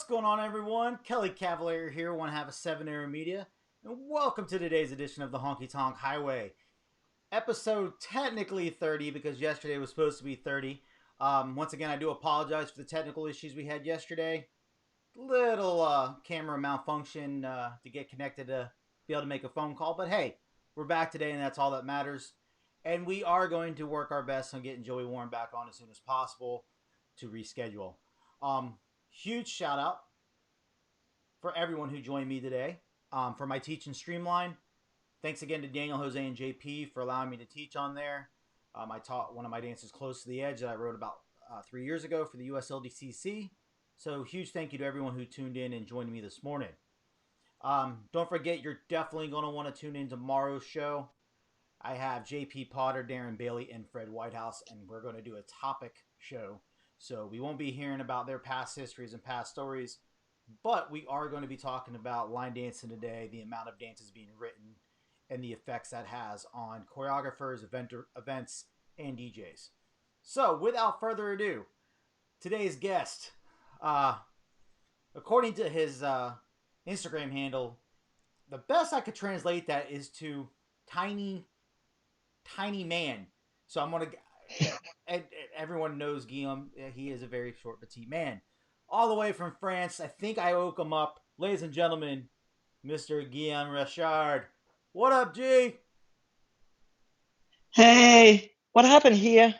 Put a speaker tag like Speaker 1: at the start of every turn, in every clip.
Speaker 1: What's going on, everyone? Kelly Cavalier here, one half of 7 Arrow Media, and welcome to today's edition of the Honky Tonk Highway. Episode technically 30 because yesterday was supposed to be 30. Once again, I do apologize for the technical issues we had yesterday. Little camera malfunction to get connected to be able to make a phone call, but hey, we're back today, and that's all that matters. And we are going to work our best on getting Joey Warren back on as soon as possible to reschedule. Huge shout out for everyone who joined me today for my Teach and Streamline. Thanks again to Daniel, Jose, and JP for allowing me to teach on there. I taught one of my dances, Close to the Edge, that I wrote about 3 years ago for the USLDCC. So huge thank you to everyone who tuned in and joined me this morning. Don't forget, you're definitely going to want to tune in tomorrow's show. I have JP Potter, Darren Bailey, and Fred Whitehouse, and we're going to do a topic show. So we won't be hearing about their past histories and past stories, but we are going to be talking about line dancing today, the amount of dances being written, and the effects that has on choreographers, events, and DJs. So without further ado, today's guest, according to his Instagram handle, the best I could translate that is to tiny man. So I'm going to... And everyone knows Guillaume. He is a very short, petite man. All the way from France. I think I woke him up. Ladies and gentlemen, Mr. Guillaume Richard. What up, G?
Speaker 2: Hey, what happened here?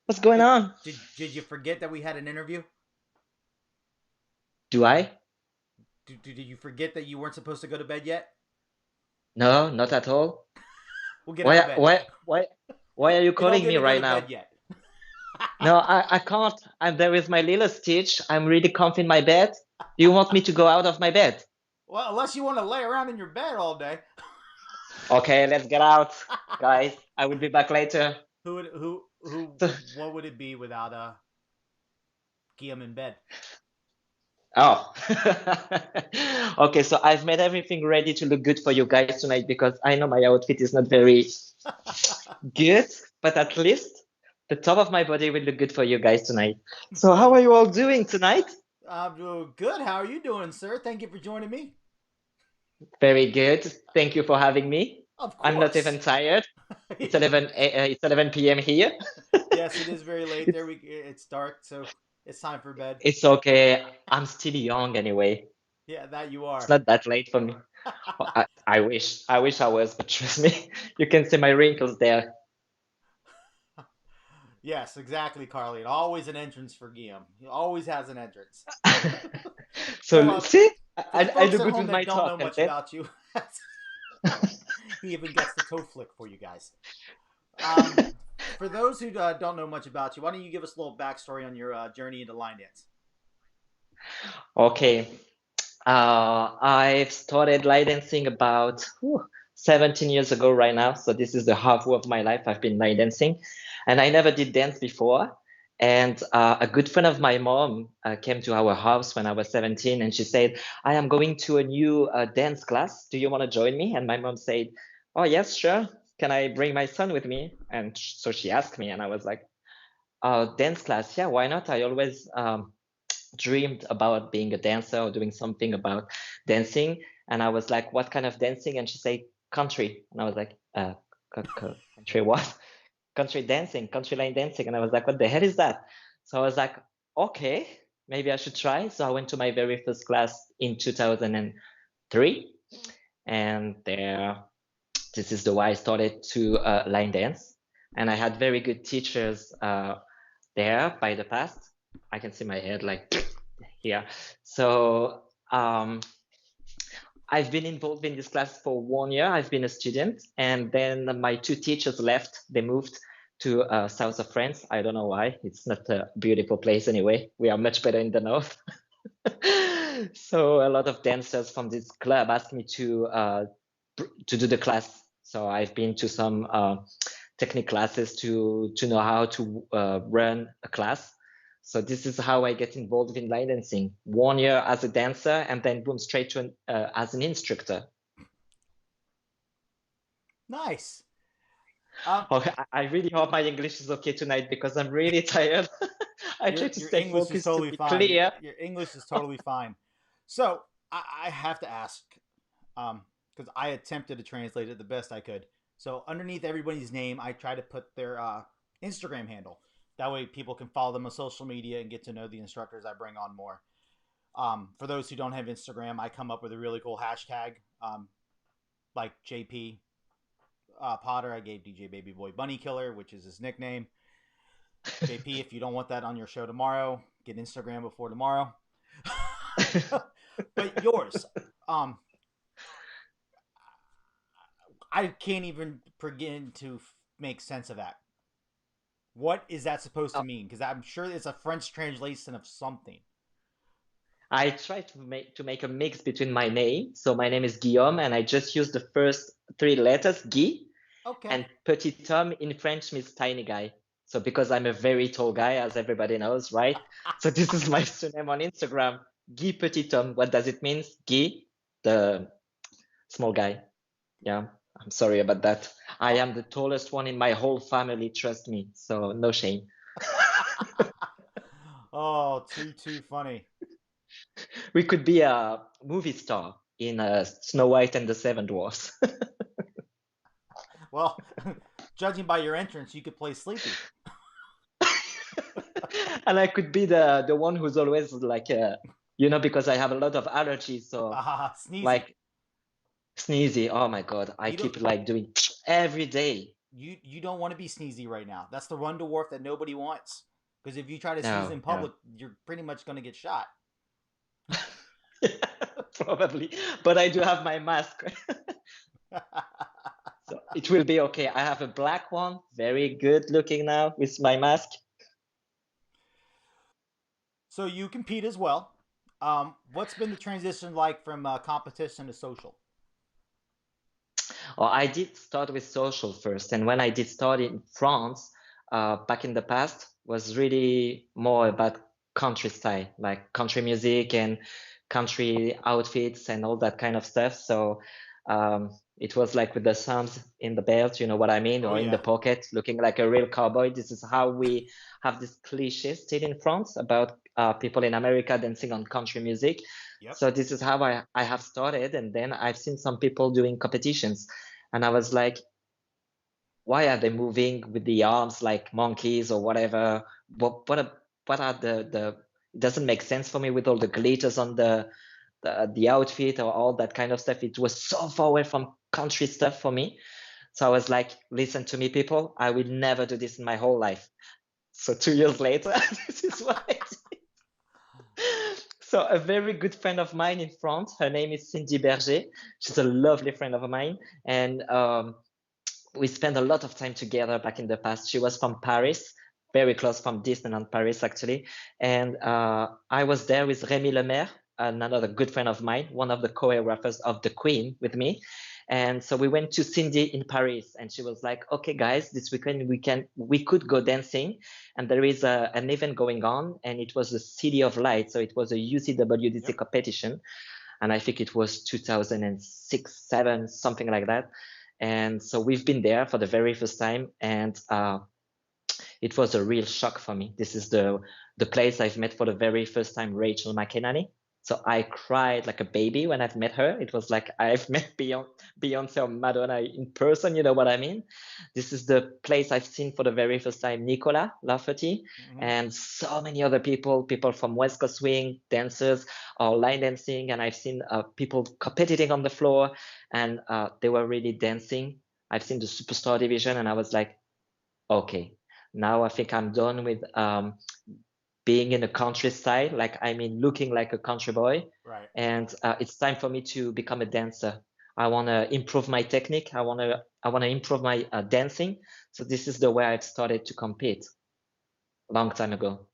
Speaker 2: What's going on?
Speaker 1: Did you forget that we had an interview?
Speaker 2: Do I?
Speaker 1: Did you forget that you weren't supposed to go to bed yet?
Speaker 2: No, not at all.
Speaker 1: We'll get out of
Speaker 2: Why,
Speaker 1: bed.
Speaker 2: why, why, why are you
Speaker 1: You don't
Speaker 2: calling
Speaker 1: get
Speaker 2: me
Speaker 1: to go
Speaker 2: right
Speaker 1: to bed
Speaker 2: now?
Speaker 1: yet.
Speaker 2: No, I can't. I'm there with my little Stitch. I'm really comfy in my bed. Do you want me to go out of my bed?
Speaker 1: Well, unless you want to lay around in your bed all day.
Speaker 2: Okay, let's get out, guys. I will be back later.
Speaker 1: What would it be without Guillaume in bed?
Speaker 2: Oh. Okay, so I've made everything ready to look good for you guys tonight because I know my outfit is not very good, but at least the top of my body will look good for you guys tonight. So how are you all doing tonight?
Speaker 1: I'm doing good. How are you doing, sir? Thank you for joining me.
Speaker 2: Very good. Thank you for having me.
Speaker 1: Of
Speaker 2: I'm not even
Speaker 1: course.
Speaker 2: tired. It's 11 p.m. here.
Speaker 1: Yes, it is very late
Speaker 2: It's
Speaker 1: there. It's dark, so it's time for bed.
Speaker 2: it's okay. I'm still young anyway.
Speaker 1: Yeah, that you
Speaker 2: It's
Speaker 1: are.
Speaker 2: not that late for me. I wish I was, but trust me, you can see my wrinkles there.
Speaker 1: Yes, exactly, Carly. And always an entrance for Guillaume. He always has an entrance. So,
Speaker 2: So see,
Speaker 1: for the
Speaker 2: I
Speaker 1: folks
Speaker 2: look
Speaker 1: at
Speaker 2: good
Speaker 1: home
Speaker 2: with my
Speaker 1: that don't know
Speaker 2: talk, and
Speaker 1: much
Speaker 2: then
Speaker 1: about you, he even gets the toe flick for you guys. For those who don't know much about you, why don't you give us a little backstory on your journey into line dance?
Speaker 2: okay. I've started line dancing about 17 years ago right now. So this is the half of my life I've been line dancing. And I never did dance before. And a good friend of my mom came to our house when I was 17 and she said, I am going to a new dance class. Do you want to join me? And my mom said, oh, yes, sure. Can I bring my son with me? And so she asked me, and I was like, dance class? Yeah, why not? I always dreamed about being a dancer or doing something about dancing. And I was like, what kind of dancing? And she said, country. And I was like, country what? Country dancing, country line dancing. And I was like, what the hell is that? So I was like, okay, maybe I should try. So I went to my very first class in 2003. And there, this is the way I started to line dance. And I had very good teachers there by the past. I can see my head like here. So I've been involved in this class for 1 year. I've been a student, and then my two teachers left. They moved to south of France. I don't know why. It's not a beautiful place anyway. We are much better in the north. So a lot of dancers from this club asked me to do the class. So I've been to some technique classes to know how to run a class. So this is how I get involved in line dancing. 1 year as a dancer, and then boom, straight to as an instructor.
Speaker 1: Nice.
Speaker 2: Okay, I really hope my English is okay tonight because I'm really tired. I try to
Speaker 1: Your
Speaker 2: stay
Speaker 1: English is
Speaker 2: focused to
Speaker 1: totally
Speaker 2: be
Speaker 1: fine.
Speaker 2: clear.
Speaker 1: Your English is totally fine. So I have to ask, because I attempted to translate it the best I could. So underneath everybody's name, I try to put their Instagram handle. That way, people can follow them on social media and get to know the instructors I bring on more. For those who don't have Instagram, I come up with a really cool hashtag, like JP Potter. I gave DJ Baby Boy Bunny Killer, which is his nickname. JP, if you don't want that on your show tomorrow, get Instagram before tomorrow. But yours, um, I can't even begin to make sense of that. What is that supposed to
Speaker 2: Oh,
Speaker 1: mean? Because I'm sure it's a French translation of something.
Speaker 2: I try to make a mix between my name. So my name is Guillaume, and I just use the first three letters, Guy,
Speaker 1: Okay.
Speaker 2: and Petit Homme in French means tiny guy. So because I'm a very tall guy, as everybody knows, right? So this is my surname on Instagram, Guy Petit Homme. What does it mean? Guy, the small guy. Yeah, I'm sorry about that. I
Speaker 1: Oh.
Speaker 2: am the tallest one in my whole family, trust me. So no shame.
Speaker 1: Oh, too funny.
Speaker 2: We could be a movie star in Snow White and the Seven Dwarfs.
Speaker 1: Well, judging by your entrance, you could play Sleepy.
Speaker 2: And I could be the one who's always like because I have a lot of allergies, so
Speaker 1: Sneezy.
Speaker 2: like sneezy. Oh my God, I
Speaker 1: You don't.
Speaker 2: keep like doing every day.
Speaker 1: You don't want to be sneezy right now. That's the run to wharf that nobody wants. Because if you try to sneeze
Speaker 2: No,
Speaker 1: in
Speaker 2: no.
Speaker 1: public, you're pretty much going to get shot.
Speaker 2: Probably, but I do have my mask, so it will be okay. I have a black one, very good looking now with my mask.
Speaker 1: So you compete as well. What's been the transition like from competition to social?
Speaker 2: Or I did start with social first, and when I did start in France, back in the past, was really more about country style, like country music and country outfits and all that kind of stuff. So it was like with the thumbs in the belt, you know what I mean,
Speaker 1: Oh
Speaker 2: or in the
Speaker 1: yeah.
Speaker 2: pocket, looking like a real cowboy. This is how we have this cliche still in France about people in America dancing on country music.
Speaker 1: Yep.
Speaker 2: So this is how I have started, and then I've seen some people doing competitions, and I was like, why are they moving with the arms like monkeys or whatever? What are the it doesn't make sense for me with all the glitters on the outfit or all that kind of stuff. It was so far away from country stuff for me. So I was like, listen to me, people, I will never do this in my whole life. So 2 years later, this is what I did. So a very good friend of mine in France, her name is Cindy Berger. She's a lovely friend of mine, and we spent a lot of time together back in the past. She was from Paris, very close from Disneyland Paris, actually. And I was there with Rémi Lemaire, another good friend of mine, one of the choreographers of The Queen with me. And so we went to Cindy in Paris, and she was like, "Okay, guys, this weekend we could go dancing, and there is an event going on, and it was the City of Light, so it was a UCWDC
Speaker 1: Yep.
Speaker 2: competition, and I think it was 2006, seven, something like that. And so we've been there for the very first time, and it was a real shock for me. This is the place I've met for the very first time Rachel McEnany. So I cried like a baby when I've met her. It was like I've met Beyonce or Madonna in person. You know what I mean? This is the place I've seen for the very first time Nicolas Lafferty
Speaker 1: Mm-hmm.
Speaker 2: and so many other people from West Coast Swing, dancers or line dancing. And I've seen people competing on the floor, and they were really dancing. I've seen the Superstar division, and I was like, okay, now I think I'm done with being in a country style, like I mean, looking like a country boy,
Speaker 1: Right.
Speaker 2: and it's time for me to become a dancer. I want to improve my technique. I want to improve my dancing. So this is the way I've started to compete a long time ago.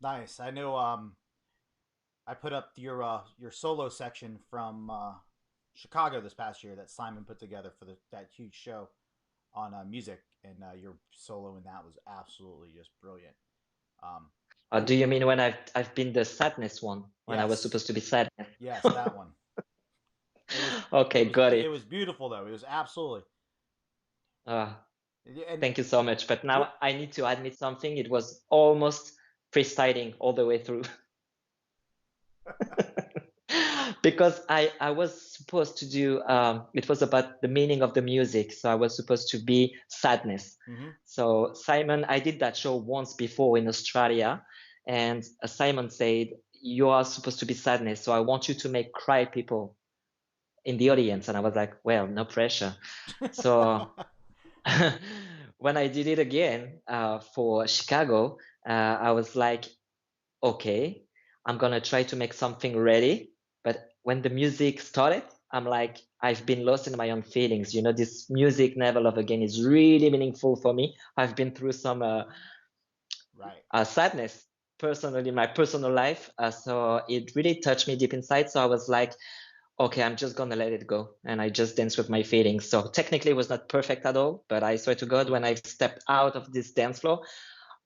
Speaker 1: Nice. I know. I put up your solo section from Chicago this past year that Simon put together for that huge show on music, and your solo in that was absolutely just brilliant. Um,
Speaker 2: Do you mean when I've been the sadness one when I was
Speaker 1: yes,
Speaker 2: supposed to be sad?
Speaker 1: yes, that one. It was
Speaker 2: Okay, got
Speaker 1: it
Speaker 2: it.
Speaker 1: was beautiful though. It was absolutely
Speaker 2: Uh,
Speaker 1: and
Speaker 2: Thank you so much. But
Speaker 1: what
Speaker 2: now I need to admit something. It was almost freestyling all the way through. because I was supposed to do it was about the meaning of the music, so I was supposed to be sadness.
Speaker 1: Mm-hmm.
Speaker 2: So Simon, I did that show once before in Australia, and Simon said you are supposed to be sadness, so I want you to make cry people in the audience. And I was like, well, no pressure. So when I did it again for Chicago, I was like, okay, I'm gonna try to make something ready. But when the music started, I'm like, I've been lost in my own feelings. You know, this music Never Love Again is really meaningful for me. I've been through some
Speaker 1: Right.
Speaker 2: sadness personally in my personal life. So it really touched me deep inside. So I was like, okay, I'm just gonna let it go. And I just danced with my feelings. So technically it was not perfect at all, but I swear to God, when I stepped out of this dance floor,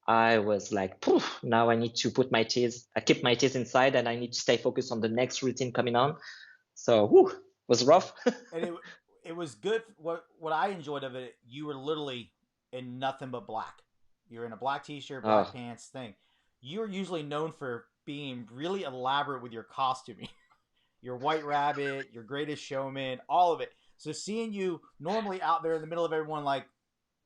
Speaker 2: I was like, poof, now I need to put my tears, I keep my tears inside and I need to stay focused on the next routine coming on. So, whew, was rough.
Speaker 1: And it was good. What I enjoyed of it, you were literally in nothing but black. You're in a black t-shirt, black
Speaker 2: Oh,
Speaker 1: pants thing. You're usually known for being really elaborate with your costuming. Your White Rabbit, your Greatest Showman, all of it. So seeing you normally out there in the middle of everyone, like,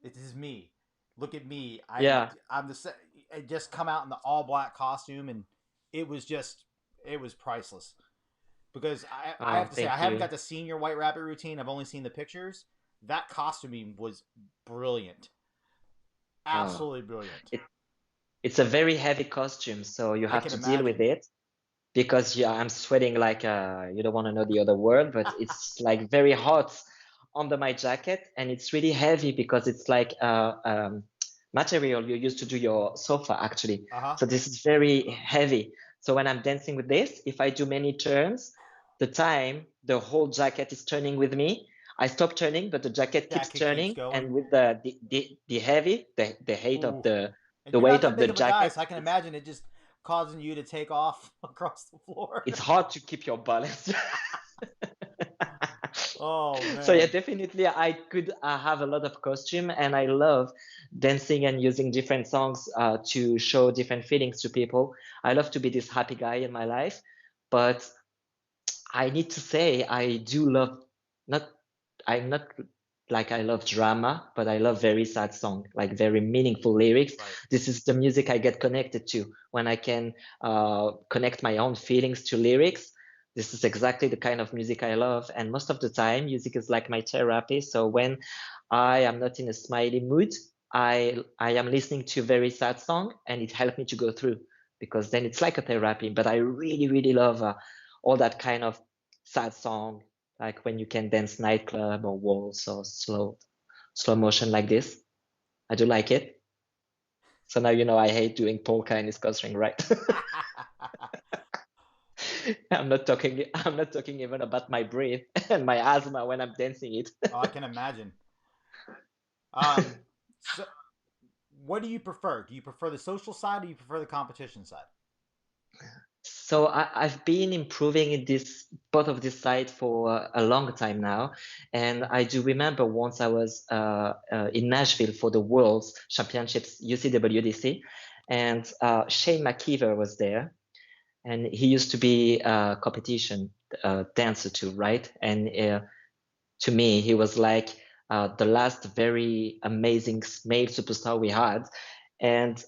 Speaker 1: this is me. Look at me.
Speaker 2: yeah.
Speaker 1: I'm the I just come out in the all black costume, and it was just it was priceless. Because I
Speaker 2: Oh,
Speaker 1: have to say I
Speaker 2: thank
Speaker 1: haven't
Speaker 2: you.
Speaker 1: got to see your White Rabbit routine. I've only seen the pictures. That costuming was brilliant,
Speaker 2: Oh,
Speaker 1: absolutely brilliant.
Speaker 2: it, it's a very heavy costume, so you
Speaker 1: I
Speaker 2: have
Speaker 1: can
Speaker 2: to deal with
Speaker 1: imagine.
Speaker 2: it because yeah, I'm sweating like you don't want to know the other word, but it's like very hot under my jacket, and it's really heavy because it's like material you used to do your sofa actually.
Speaker 1: Uh huh.
Speaker 2: So this is very heavy. So when I'm dancing with this, if I do many turns, the whole jacket is turning with me. I stop turning, but the jacket keeps
Speaker 1: Jacket keeps
Speaker 2: turning,
Speaker 1: going.
Speaker 2: and with the heavy, the height of
Speaker 1: Ooh. And
Speaker 2: the
Speaker 1: you're not
Speaker 2: weight
Speaker 1: that
Speaker 2: of the
Speaker 1: big of a guy,
Speaker 2: jacket,
Speaker 1: so I can imagine it just causing you to take off across the floor.
Speaker 2: it's hard to keep your balance.
Speaker 1: Oh
Speaker 2: So yeah,
Speaker 1: man.
Speaker 2: definitely I could have a lot of costume, and I love dancing and using different songs to show different feelings to people. I love to be this happy guy in my life, but I need to say I do love not I'm not like I love drama, but I love very sad song, like very meaningful lyrics.
Speaker 1: Right.
Speaker 2: This is the music I get connected to when I can connect my own feelings to lyrics. This is exactly the kind of music I love, and most of the time, music is like my therapy. So when I am not in a smiley mood, I am listening to a very sad song, and it helped me to go through because then it's like a therapy. But I really love all that kind of sad song, like when you can dance nightclub or waltz or slow motion like this. I do like it. So now you know I hate doing polka and scoring, right? I'm not talking even about my breath and my asthma when I'm dancing it.
Speaker 1: Oh, I can imagine. Um, so what do you prefer? Do you prefer the social side or do you prefer the competition side?
Speaker 2: So I've been improving in this both of this side for a long time now, and I do remember once I was in Nashville for the World's Championships UCWDC, and Shane McKeever was there, and he used to be a competition dancer too, right? And to me, he was like the last very amazing male superstar we had. And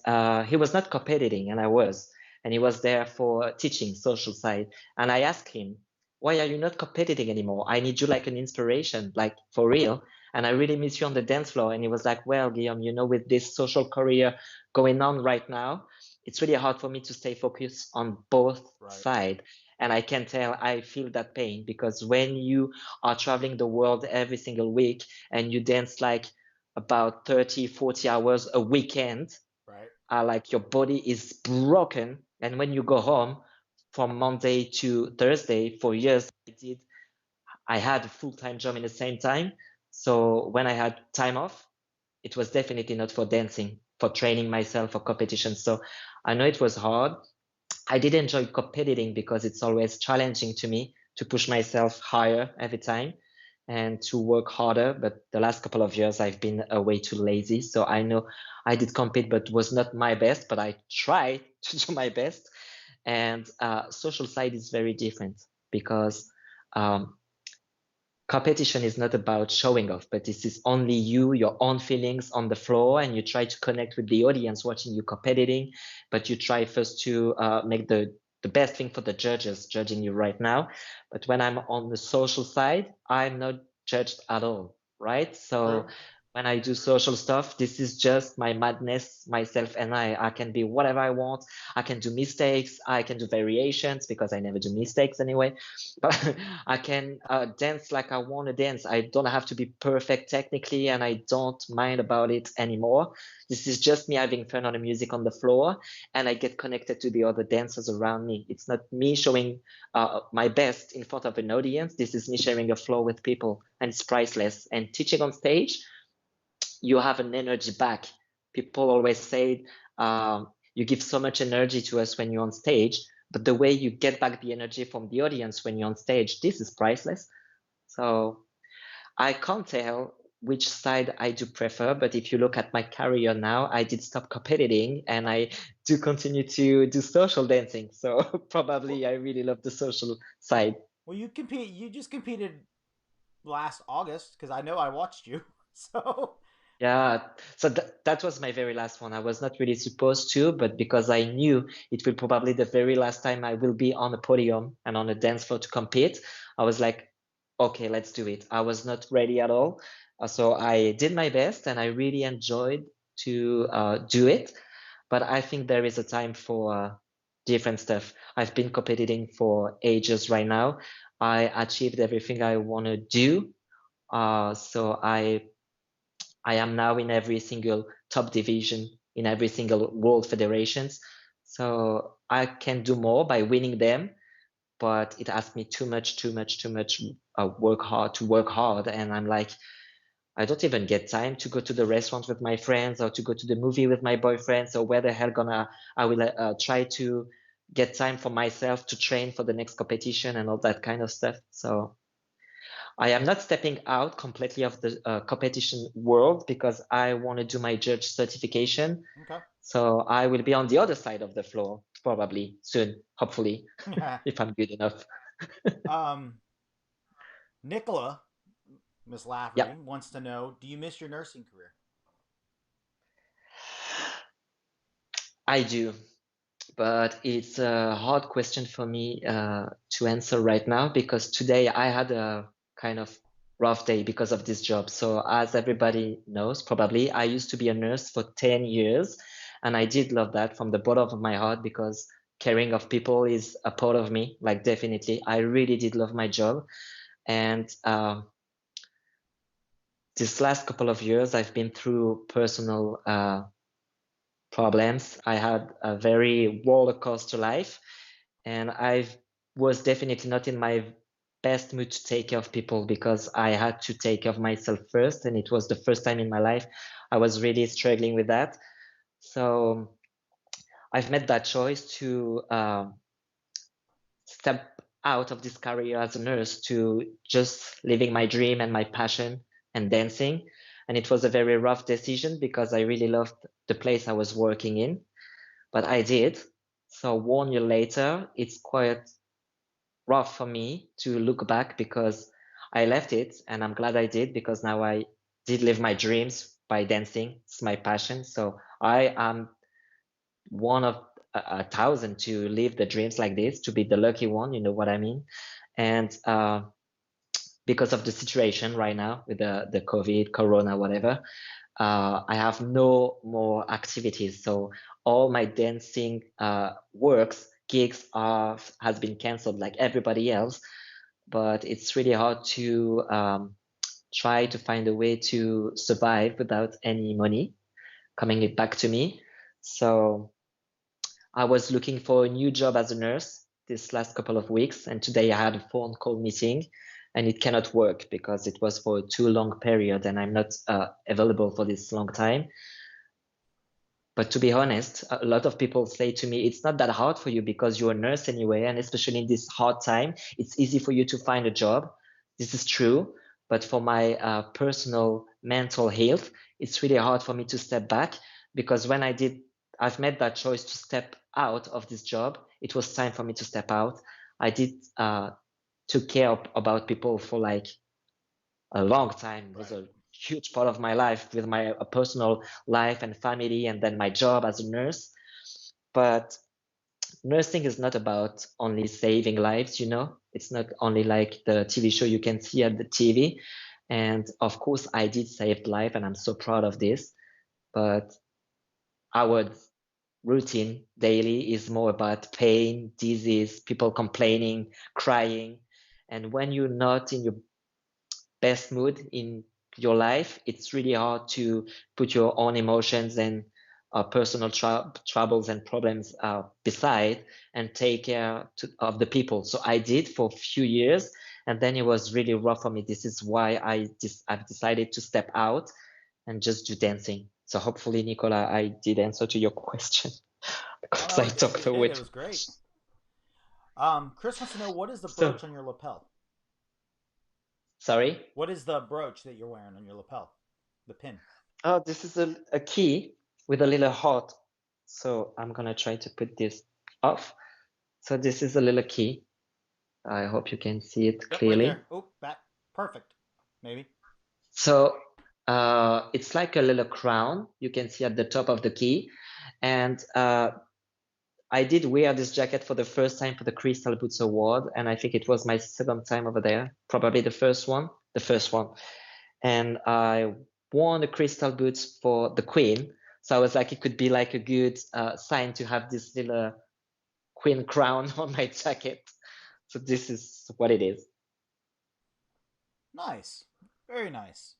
Speaker 2: he was not competing, and I was. And he was there for teaching social side. And I asked him, why are you not competing anymore? I need you like an inspiration, like for real. And I really miss you on the dance floor. And he was like, well, Guillaume, you know, with this social career going on right now, it's really hard for me to stay focused on both
Speaker 1: Right.
Speaker 2: sides. And I can tell I feel that pain because when you are traveling the world every single week and you dance like about 30, 40 hours a weekend,
Speaker 1: Right.
Speaker 2: like your body is broken. And when you go home from Monday to Thursday for years, I had a full-time job in the same time. So when I had time off, it was definitely not for dancing, for training myself for competition. So I know it was hard. I did enjoy competing because it's always challenging to me to push myself higher every time and to work harder. But the last couple of years, I've been way too lazy. So I know I did compete, but was not my best, but I tried to do my best. And social side is very different. because um, competition is not about showing off, but this is only you, your own feelings on the floor, and you try to connect with the audience watching you competing, but you try first to make the best thing for the judges judging you right now. But when I'm on the social side, I'm not judged at all, right? So
Speaker 1: True.
Speaker 2: when I do social stuff, this is just my madness, myself and I can be whatever I want. I can do mistakes, I can do variations because I never do mistakes anyway. But I can dance like I want to dance. I don't have to be perfect technically, and I don't mind about it anymore. This is just me having fun on the music on the floor, and I get connected to the other dancers around me. It's not me showing my best in front of an audience. This is me sharing a floor with people, and it's priceless. And teaching on stage, you have an energy back. People always say, you give so much energy to us when you're on stage, but the way you get back the energy from the audience when you're on stage, this is priceless. So I can't tell which side I do prefer, but if you look at my career now, I did stop competing and I do continue to do social dancing. So
Speaker 1: Well,
Speaker 2: probably I really love the social side.
Speaker 1: well, you compete. You just competed last August because I know I watched you. So
Speaker 2: Yeah, so that was my very last one. I was not really supposed to, but because I knew it will probably the very last time I will be on a podium and on a dance floor to compete, I was like, okay, let's do it. I was not ready at all. So I did my best and I really enjoyed to do it. But I think there is a time for different stuff. I've been competing for ages right now. I achieved everything I want to do. So I am now in every single top division in every single world federations. So I can do more by winning them, but it asks me too much work hard. And I'm like, I don't even get time to go to the restaurant with my friends or to go to the movie with my boyfriend. So where the hell I will try to get time for myself to train for the next competition and all that kind of stuff. So I am not stepping out completely of the competition world because I want to do my judge certification.
Speaker 1: okay.
Speaker 2: So I will be on the other side of the floor probably soon, hopefully, if I'm good enough.
Speaker 1: um, Nicola, Miss
Speaker 2: Yeah,
Speaker 1: Lafferty wants to know: do you miss your nursing career?
Speaker 2: I do. But it's a hard question for me to answer right now because today I had a kind of rough day because of this job. So as everybody knows, probably I used to be a nurse for 10 years and I did love that from the bottom of my heart because caring of people is a part of me, like definitely. I really did love my job. And this last couple of years, I've been through personal problems. I had a very roller coaster life and I was definitely not in my best mood to take care of people because I had to take care of myself first, and it was the first time in my life I was really struggling with that. So I've made that choice to step out of this career as a nurse to just living my dream and my passion and dancing. And it was a very rough decision because I really loved the place I was working in, but I did. So 1 year later, it's quite rough for me to look back because I left it and I'm glad I did because now I did live my dreams by dancing. It's my passion. So I am one of a thousand to live the dreams like this, to be the lucky one, you know what I mean? And because of the situation right now with the COVID, Corona, whatever, I have no more activities. So all my dancing gigs has been canceled like everybody else. But it's really hard to try to find a way to survive without any money coming it back to me. So I was looking for a new job as a nurse this last couple of weeks, and today I had a phone call meeting, and it cannot work because it was for a too long period, and I'm not available for this long time. But to be honest, a lot of people say to me, it's not that hard for you because you're a nurse anyway. And especially in this hard time, it's easy for you to find a job. This is true. But for my personal mental health, it's really hard for me to step back because I've made that choice to step out of this job. It was time for me to step out. I did took care about people for like a long time. It was
Speaker 1: Right.
Speaker 2: a huge part of my life with my personal life and family, and then my job as a nurse. But nursing is not about only saving lives, you know? It's not only like the TV show you can see at the TV. And of course, I did save life, and I'm so proud of this. But our routine daily is more about pain, disease, people complaining, crying. And when you're not in your best mood in your life, it's really hard to put your own emotions and personal troubles and problems beside and take care of the people. So I did for a few years, and then it was really rough for me. This is why I've decided to step out and just do dancing. So hopefully, Nicola, I did answer to your question
Speaker 1: Oh
Speaker 2: because
Speaker 1: no,
Speaker 2: I
Speaker 1: it did.
Speaker 2: talked
Speaker 1: It did.
Speaker 2: away
Speaker 1: It
Speaker 2: too
Speaker 1: was great.
Speaker 2: much.
Speaker 1: Chris wants to know, what is the
Speaker 2: So
Speaker 1: brooch on your lapel?
Speaker 2: sorry.
Speaker 1: What is the brooch that you're wearing on your lapel? The pin.
Speaker 2: Oh, this is a key with a little heart. So I'm gonna try to put this off. So this is a little key. I hope you can see it
Speaker 1: Yep, right
Speaker 2: clearly.
Speaker 1: there. Oh, back. Perfect. Maybe.
Speaker 2: So it's like a little crown you can see at the top of the key. And I did wear this jacket for the first time for the Crystal Boots Award, and I think it was my second time over there, probably the first one, the first one. And I won the Crystal Boots for the Queen. So I was like, it could be like a good sign to have this little Queen crown on my jacket. So this is what it is.
Speaker 1: Nice. Very nice.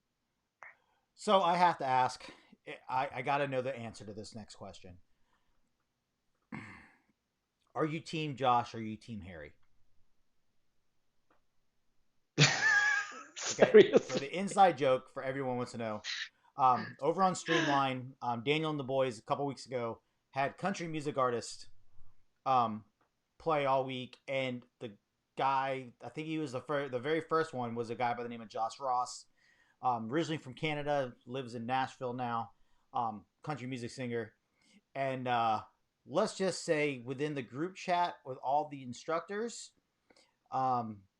Speaker 1: So I have to ask. I got to know the answer to this next question. Are you Team Josh? Or are you Team Harry? Okay. For the
Speaker 2: Seriously.
Speaker 1: inside joke, for everyone wants to know, over on Streamline, Daniel and the boys a couple weeks ago had country music artist um, play all week, and the guy, I think he was the very first one, was a guy by the name of Josh Ross, originally from Canada, lives in Nashville now, country music singer, and let's just say within the group chat with all the instructors,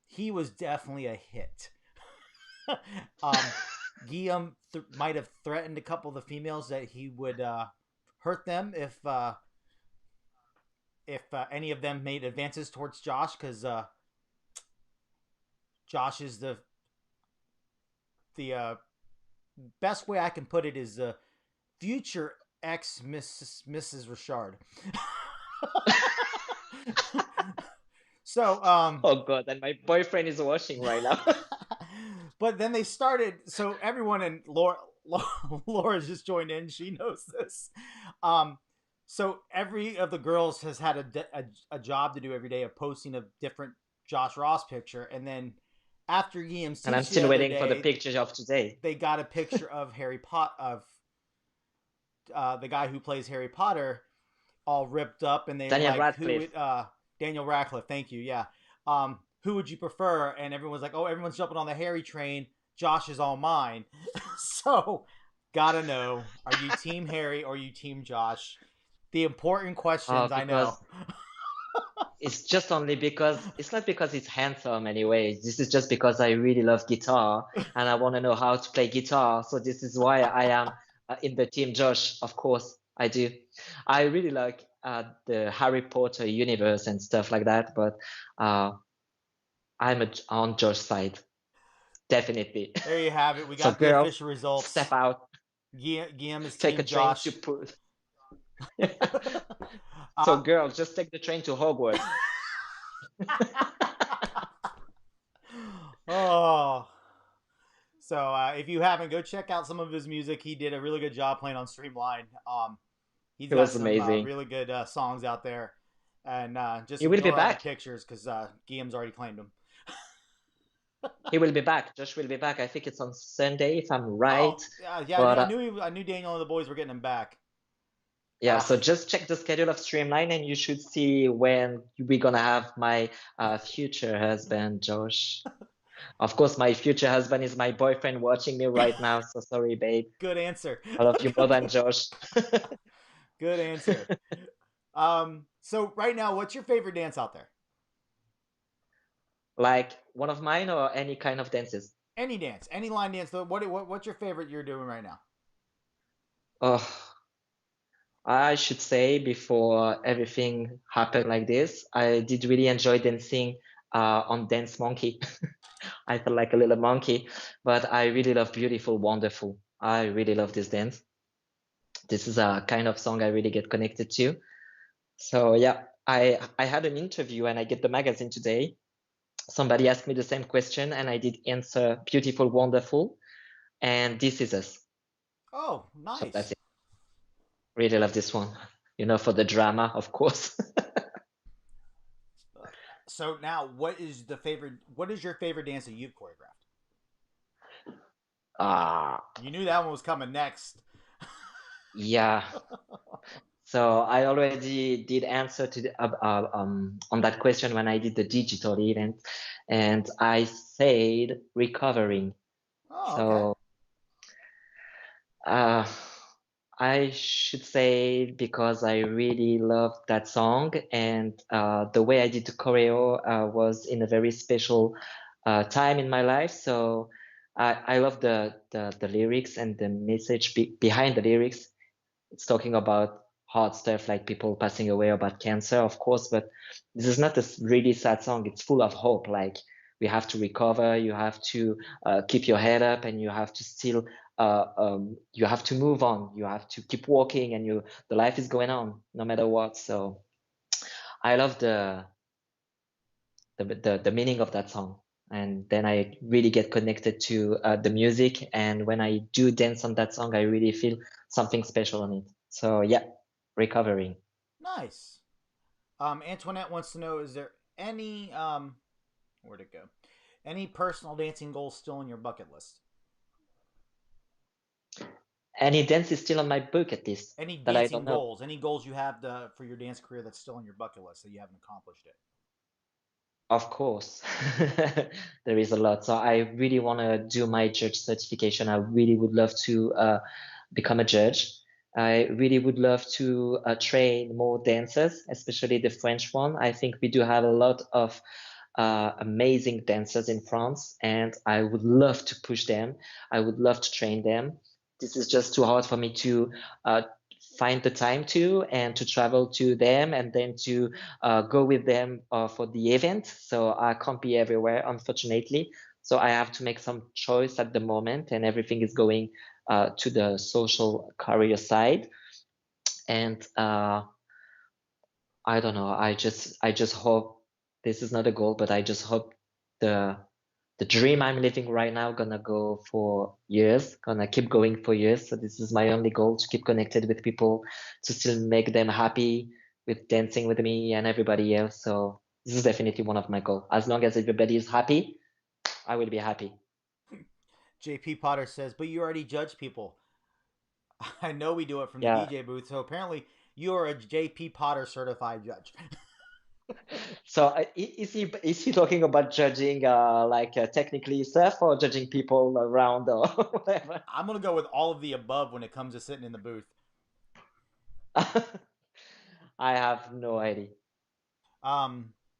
Speaker 1: he was definitely a hit. um, Guillaume might have threatened a couple of the females that he would hurt them if any of them made advances towards Josh, because Josh is the best way I can put it is future ex Mrs. Richard. so
Speaker 2: Oh God, and my boyfriend is watching right now.
Speaker 1: but then they started. So everyone, and Laura just joined in. She knows this. Um, so every of the girls has had a job to do every day of posting a different Josh Ross picture, and then after Guillaume's
Speaker 2: And I'm
Speaker 1: teach the
Speaker 2: still
Speaker 1: other
Speaker 2: waiting for the
Speaker 1: day,
Speaker 2: picture of today.
Speaker 1: they got a picture of Harry Potter, of the guy who plays Harry Potter, all ripped up, and they were
Speaker 2: Daniel
Speaker 1: like, "Who
Speaker 2: Radcliffe.
Speaker 1: would Daniel Radcliffe? Thank you, yeah. Who would you prefer?" And everyone's like, "Oh, everyone's jumping on the Harry train. Josh is all mine." So, gotta know: are you Team Harry or are you Team Josh? The important questions, I know.
Speaker 2: Because it's just only because it's not because it's handsome anyway. This is just because I really love guitar and I want to know how to play guitar. So this is why I am in the team Josh. Of course, I do. I really like the Harry Potter universe and stuff like that, but uh, on Josh's side, definitely.
Speaker 1: There you have it. We
Speaker 2: So
Speaker 1: got the
Speaker 2: girls,
Speaker 1: official results.
Speaker 2: step out,
Speaker 1: Guillaume is
Speaker 2: take a
Speaker 1: Team
Speaker 2: train to
Speaker 1: Josh.
Speaker 2: put.
Speaker 1: uh,
Speaker 2: So girls, just take the train to Hogwarts.
Speaker 1: oh, so if you haven't, go check out some of his music. He did a really good job playing on Streamline. He's
Speaker 2: It
Speaker 1: got
Speaker 2: was
Speaker 1: some
Speaker 2: amazing.
Speaker 1: really good songs out there, and just
Speaker 2: He will be
Speaker 1: ignore all the
Speaker 2: back.
Speaker 1: pictures because Guillaume's already claimed them.
Speaker 2: He will be back. Josh will be back. I think it's on Sunday, if I'm right.
Speaker 1: Oh yeah, yeah.
Speaker 2: But
Speaker 1: I knew Daniel and the boys were getting him back.
Speaker 2: yeah, so just check the schedule of Streamline and you should see when we're gonna have my future husband, Josh. Of course, my future husband is my boyfriend watching me right now. So sorry, babe.
Speaker 1: Good answer.
Speaker 2: I love you more than Josh.
Speaker 1: Good answer. So right now, what's your favorite dance out there?
Speaker 2: Like one of mine or any kind of dances?
Speaker 1: Any dance, any line dance. What's your favorite you're doing right now?
Speaker 2: Oh, I should say before everything happened like this, I did really enjoy dancing on Dance Monkey. I felt like a little monkey, but I really love Beautiful, Wonderful. I really love this dance. This is a kind of song I really get connected to. So yeah, I had an interview and I get the magazine today. Somebody asked me the same question and I did answer Beautiful, Wonderful, and This Is Us.
Speaker 1: Oh,
Speaker 2: So that's
Speaker 1: nice.
Speaker 2: it. Really love this one. For the drama, of course.
Speaker 1: So now, what is the favorite? What is your favorite dance that you've choreographed?
Speaker 2: Ah,
Speaker 1: You knew that one was coming next.
Speaker 2: yeah. So I already did answer on that question when I did the digital event, and I said recovering.
Speaker 1: Oh, okay.
Speaker 2: So uh, I should say because I really loved that song, and the way I did the choreo was in a very special time in my life. So I love the lyrics and the message behind the lyrics. It's talking about hard stuff like people passing away, about cancer, of course, but this is not a really sad song. It's full of hope. Like we have to recover, you have to keep your head up, and you have to still you have to move on. You have to keep walking, and the life is going on no matter what. So I love the meaning of that song. And then I really get connected to the music. And when I do dance on that song, I really feel something special on it. So yeah, recovering.
Speaker 1: Nice. Antoinette wants to know: is there any where'd it go? Any personal dancing goals still on your bucket list?
Speaker 2: Any dance is still on my bucket list
Speaker 1: Any
Speaker 2: that I
Speaker 1: dancing
Speaker 2: don't know.
Speaker 1: goals? Any goals you have for your dance career that's still on your bucket list that you haven't accomplished it?
Speaker 2: Of course, there is a lot. So I really want to do my judge certification. I really would love to become a judge. I really would love to train more dancers, especially the French one. I think we do have a lot of amazing dancers in France, and I would love to push them. I would love to train them. This is just too hard for me to uh, find the time to and to travel to them and then to go with them for the event. So I can't be everywhere, unfortunately. So I have to make some choice at the moment, and everything is going to the social career side. And I don't know. I just hope this is not a goal, but I just hope the the dream I'm living right now gonna go for years, gonna keep going for years. So this is my only goal, to keep connected with people, to still make them happy with dancing with me and everybody else. So this is definitely one of my goals. As long as everybody is happy, I will be happy.
Speaker 1: JP Potter says, but you already judge people. I know we do it from the
Speaker 2: Yeah.
Speaker 1: DJ booth, so apparently you are a JP Potter certified judge.
Speaker 2: So is he talking about judging like technically stuff, or judging people around or whatever?
Speaker 1: I'm gonna go with all of the above when it comes to sitting in the booth.
Speaker 2: I have no idea.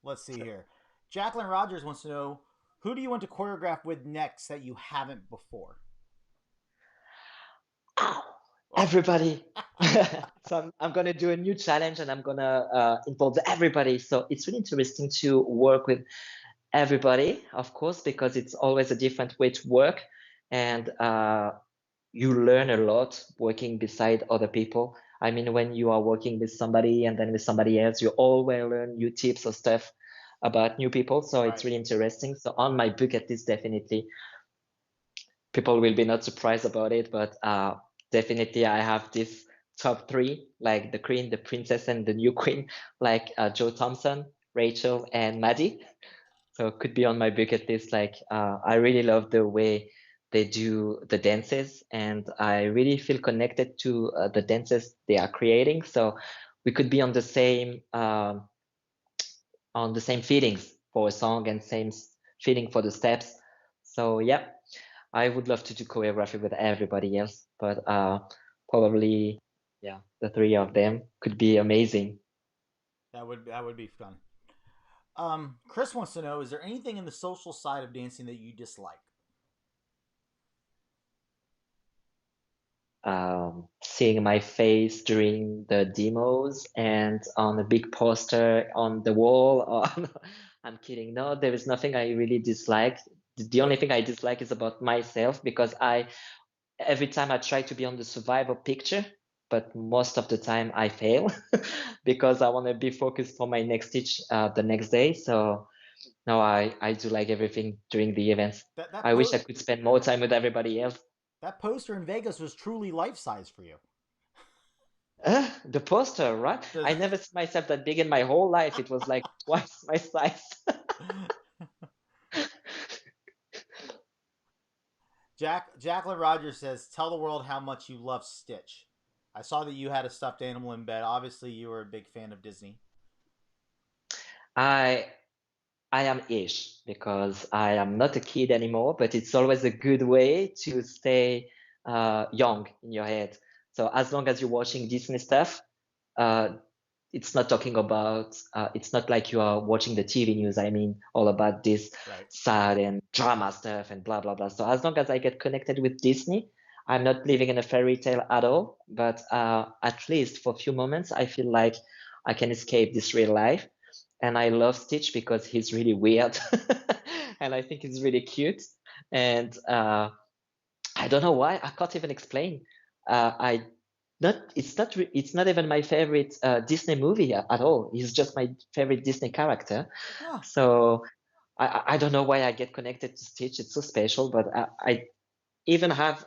Speaker 1: Let's see here. Jacqueline Rogers wants to know, who do you want to choreograph with next that you haven't before?
Speaker 2: Ow,
Speaker 1: Oh,
Speaker 2: everybody. So I'm gonna do a new challenge, and I'm gonna involve everybody. So it's really interesting to work with everybody, of course, because it's always a different way to work, and you learn a lot working beside other people. I mean, when you are working with somebody and then with somebody else, you always learn new tips or stuff about new people. So it's
Speaker 1: right.
Speaker 2: really interesting. So on my bucket list, definitely people will be not surprised about it, but definitely I have this top three, like the queen, the princess, and the new queen, like Joe Thompson, Rachel, and Maddie. So it could be on my bucket list. Like I really love the way they do the dances, and I really feel connected to the dances they are creating. So we could be on the same feelings for a song and same feeling for the steps. So yeah, I would love to do choreography with everybody else, but probably yeah, the three of them could be amazing.
Speaker 1: That would be fun. Chris wants to know: is there anything in the social side of dancing that you dislike?
Speaker 2: Seeing my face during the demos and on a big poster on the wall. Or I'm kidding. No, there is nothing I really dislike. The only
Speaker 1: Yep.
Speaker 2: thing I dislike is about myself because I every time I try to be on the survival picture, but most of the time I fail because I want to be focused for my next stitch the next day. So no, I do like everything during the events.
Speaker 1: That that
Speaker 2: I wish I
Speaker 1: po-
Speaker 2: could spend more time with everybody else.
Speaker 1: that poster in Vegas was truly life size for you.
Speaker 2: The poster, right?
Speaker 1: The
Speaker 2: I never seen myself that big in my whole life. It was like twice my size.
Speaker 1: Jacqueline Rogers says, "Tell the world how much you love Stitch." I saw that you had a stuffed animal in bed. Obviously, you were a big fan of Disney.
Speaker 2: I I am ish because I am not a kid anymore, but it's always a good way to stay young in your head. So as long as you're watching Disney stuff, uh, it's not talking about, it's not like you are watching the TV news. I mean, all about this
Speaker 1: Right.
Speaker 2: sad and drama stuff and blah, blah, blah. So as long as I get connected with Disney, I'm not living in a fairy tale at all. But at least for a few moments, I feel like I can escape this real life. And I love Stitch because he's really weird. And I think he's really cute. And I don't know why. I can't even explain. I not. It's not even my favorite Disney movie at all. He's just my favorite Disney character.
Speaker 1: Huh.
Speaker 2: So I don't know why I get connected to Stitch. It's so special. But I even have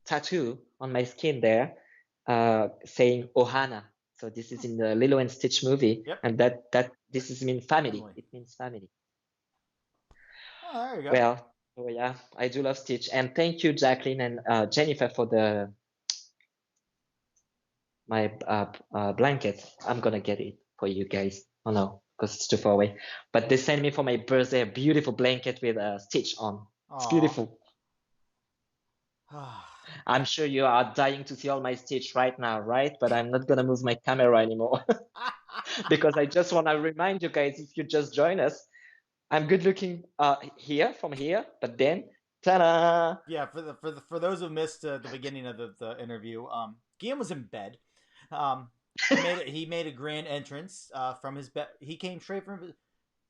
Speaker 2: tattoo on my skin there saying Ohana. So this is in the Lilo and Stitch movie,
Speaker 1: Yep.
Speaker 2: and that this is mean family.
Speaker 1: Family.
Speaker 2: It means family.
Speaker 1: Oh, there you go.
Speaker 2: Well, so yeah, I do love Stitch, and thank you, Jacqueline and Jennifer, for the my blanket. I'm gonna get it for you guys. Oh no, because it's too far away. But they sent me for my birthday a beautiful blanket with a Stitch on. It's
Speaker 1: Aw.
Speaker 2: beautiful. I'm sure you are dying to see all my Stitch right now, right? But I'm not gonna move my camera anymore because I just wanna remind you guys, if you just join us, I'm good looking here from here, but then ta-da!
Speaker 1: Yeah, for those who missed the beginning of the interview, Guillaume was in bed. He made a grand entrance from his bed. He came straight from.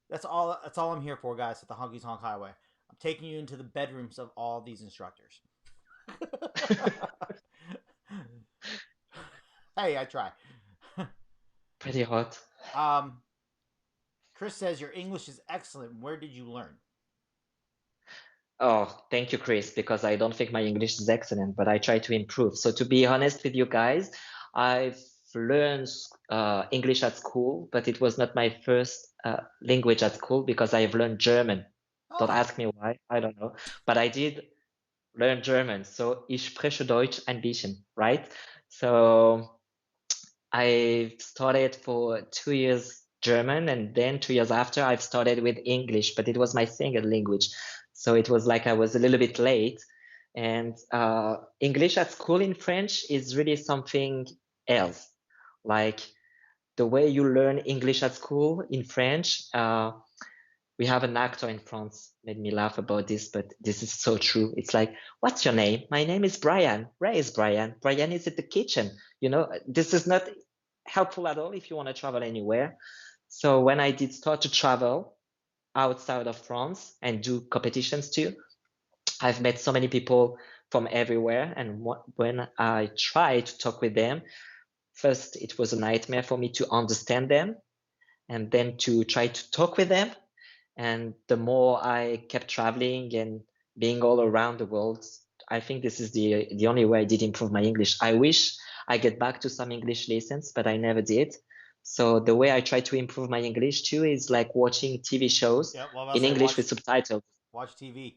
Speaker 1: That's all. That's all I'm here for, guys. At the Honky Tonk Highway, I'm taking you into the bedrooms of all these instructors. Hey, I try.
Speaker 2: Pretty hot.
Speaker 1: um, Chris says your English is excellent. Where did you learn?
Speaker 2: Oh, thank you, Chris, because I don't think my English is excellent, but I try to improve. So to be honest with you guys, I've learned English at school, but it was not my first language at school because I've learned German. Don't
Speaker 1: Oh,
Speaker 2: ask me why, I don't know. But I did learn German. So ich spreche Deutsch ein bisschen, right? So I started for 2 years German, and then 2 years after I've started with English, but it was my second language. So it was like I was a little bit late. And English at school in French is really something else. Like the way you learn English at school in French, we have an actor in France made me laugh about this, but this is so true. It's like, what's your name? My name is Brian. Where is Brian? Brian is at the kitchen. You know, this is not helpful at all if you want to travel anywhere. So when I did start to travel outside of France and do competitions too, I've met so many people from everywhere. And when I try to talk with them, first it was a nightmare for me to understand them and then to try to talk with them. And the more I kept traveling and being all around the world, I think this is the only way I did improve my English. I wish I get back to some English lessons, but I never did. So the way I try to improve my English too is like watching TV shows
Speaker 1: yeah. Well, I'll
Speaker 2: in
Speaker 1: say
Speaker 2: English with subtitles.
Speaker 1: watch TV.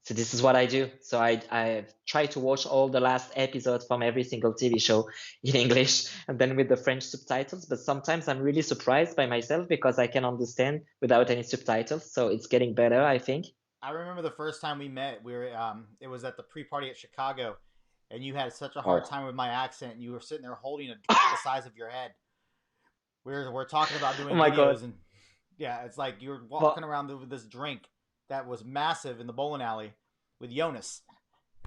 Speaker 2: So this is what I do. So I try to watch all the last episodes from every single TV show in English and then with the French subtitles. But sometimes I'm really surprised by myself because I can understand without any subtitles. So it's getting better, I think.
Speaker 1: I remember the first time we met. It was at the pre-party at Chicago, and you had such a hard
Speaker 2: Oh,
Speaker 1: time with my accent. And you were sitting there holding a drink the size of your head. We're talking about
Speaker 2: Oh
Speaker 1: doing
Speaker 2: my God.
Speaker 1: videos, and yeah, it's like you're walking
Speaker 2: Well,
Speaker 1: around with this drink that was massive in the bowling alley with Jonas,